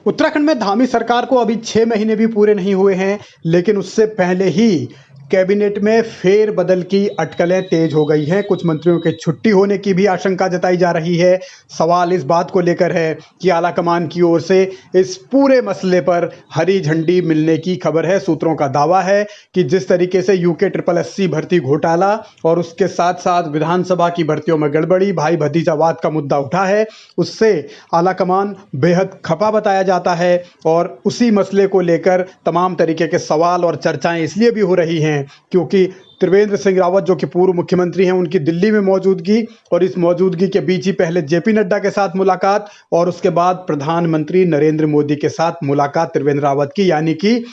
उत्तराखंड में धामी सरकार को अभी 6 महीने भी पूरे नहीं हुए हैं, लेकिन उससे पहले ही कैबिनेट में फेरबदल की अटकलें तेज हो गई हैं। कुछ मंत्रियों के छुट्टी होने की भी आशंका जताई जा रही है। सवाल इस बात को लेकर है कि आलाकमान की ओर से इस पूरे मसले पर हरी झंडी मिलने की खबर है। सूत्रों का दावा है कि जिस तरीके से यूके SSSC भर्ती घोटाला और उसके साथ साथ विधानसभा की भर्तियों में गड़बड़ी, भाई भतीजावाद का मुद्दा उठा है, उससे आलाकमान बेहद खफा बताया जाता है और उसी मसले को लेकर तमाम तरीके के सवाल और चर्चाएं इसलिए भी हो रही हैं क्योंकि त्रिवेंद्र सिंह रावत जो कि पूर्व मुख्यमंत्री हैं, उनकी दिल्ली में मौजूदगी और इस मौजूदगी के बीच ही पहले जेपी नड्डा के साथ मुलाकात और उसके बाद प्रधानमंत्री नरेंद्र मोदी के साथ मुलाकात त्रिवेंद्र रावत की, यानी कि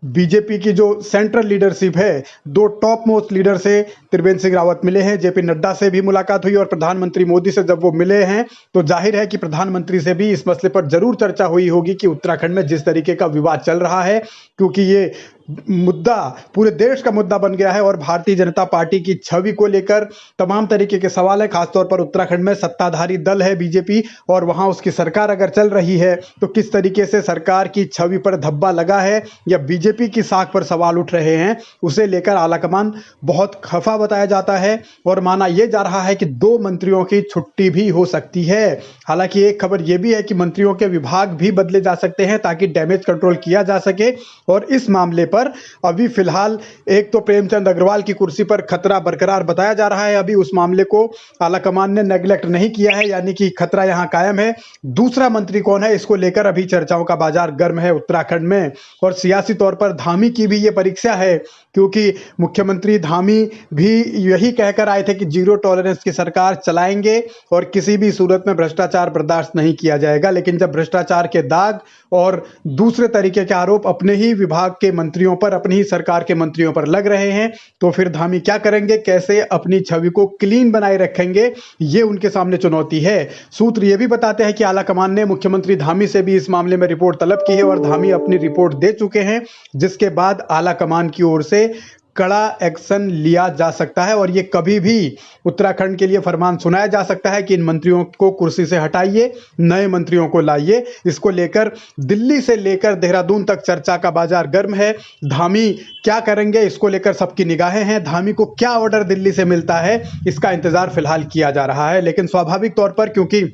बीजेपी की जो सेंट्रल लीडरशिप है, दो टॉप मोस्ट लीडर से त्रिवेंद्र सिंह रावत मिले हैं। जेपी नड्डा से भी मुलाकात हुई और प्रधानमंत्री मोदी से जब वो मिले हैं तो जाहिर है कि प्रधानमंत्री से भी इस मसले पर जरूर चर्चा हुई होगी कि उत्तराखंड में जिस तरीके का विवाद चल रहा है, क्योंकि ये मुद्दा पूरे देश का मुद्दा बन गया है और भारतीय जनता पार्टी की छवि को लेकर तमाम तरीके के सवाल है। खासतौर पर उत्तराखंड में सत्ताधारी दल है बीजेपी और वहां उसकी सरकार अगर चल रही है तो किस तरीके से सरकार की छवि पर धब्बा लगा है या बीजेपी की साख पर सवाल उठ रहे हैं, उसे लेकर आलाकमान बहुत खफा बताया जाता है और माना यह जा रहा है कि 2 मंत्रियों की छुट्टी भी हो सकती है। हालांकि एक खबर यह भी है कि मंत्रियों के विभाग भी बदले जा सकते हैं ताकि डैमेज कंट्रोल किया जा सके और इस मामले पर अभी फिलहाल एक तो प्रेमचंद अग्रवाल की कुर्सी पर खतरा बरकरार बताया जा रहा है। अभी उस मामले को आलाकमान ने नेग्लेक्ट नहीं किया है, यानी कि खतरा यहां कायम है। दूसरा मंत्री कौन है, इसको लेकर अभी चर्चाओं का बाजार गर्म है उत्तराखंड में और सियासी तौर पर धामी की भी ये परीक्षा है क्योंकि मुख्यमंत्री धामी भी यही कहकर आए थे कि जीरो टॉलरेंस की सरकार चलाएंगे और किसी भी सूरत में भ्रष्टाचार बर्दाश्त नहीं किया जाएगा। लेकिन जब भ्रष्टाचार के दाग और दूसरे तरीके के आरोप अपने ही विभाग के मंत्रियों पर, अपनी ही सरकार के मंत्रियों पर लग रहे हैं, तो फिर धामी क्या करेंगे, कैसे अपनी छवि को क्लीन बनाए रखेंगे, ये उनके सामने चुनौती है। सूत्र ये भी बताते हैं कि आलाकमान ने मुख्यमंत्री धामी से भी इस मामले में रिपोर्ट तलब की है और धामी अपनी रिपोर्ट दे चुके हैं, जिसके बाद आलाकमान की ओर से कड़ा एक्शन लिया जा सकता है और ये कभी भी उत्तराखंड के लिए फरमान सुनाया जा सकता है कि इन मंत्रियों को कुर्सी से हटाइए, नए मंत्रियों को लाइए। इसको लेकर दिल्ली से लेकर देहरादून तक चर्चा का बाजार गर्म है। धामी क्या करेंगे, इसको लेकर सबकी निगाहें हैं। धामी को क्या ऑर्डर दिल्ली से मिलता है, इसका इंतजार फिलहाल किया जा रहा है। लेकिन स्वाभाविक तौर पर क्योंकि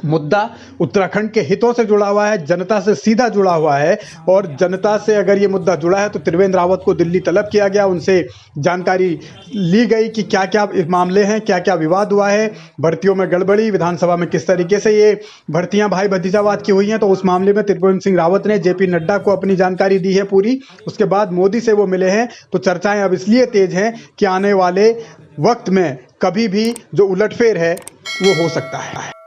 मुद्दा उत्तराखंड के हितों से जुड़ा हुआ है, जनता से सीधा जुड़ा हुआ है और जनता से अगर ये मुद्दा जुड़ा है तो त्रिवेंद्र रावत को दिल्ली तलब किया गया, उनसे जानकारी ली गई कि क्या क्या मामले हैं, क्या क्या विवाद हुआ है, भर्तियों में गड़बड़ी, विधानसभा में किस तरीके से ये भर्तियां भाई भतीजावाद की हुई हैं। तो उस मामले में त्रिवेंद्र सिंह रावत ने जेपी नड्डा को अपनी जानकारी दी है पूरी। उसके बाद मोदी से वो मिले हैं, तो चर्चाएं अब इसलिए तेज हैं कि आने वाले वक्त में कभी भी जो उलटफेर है वो हो सकता है।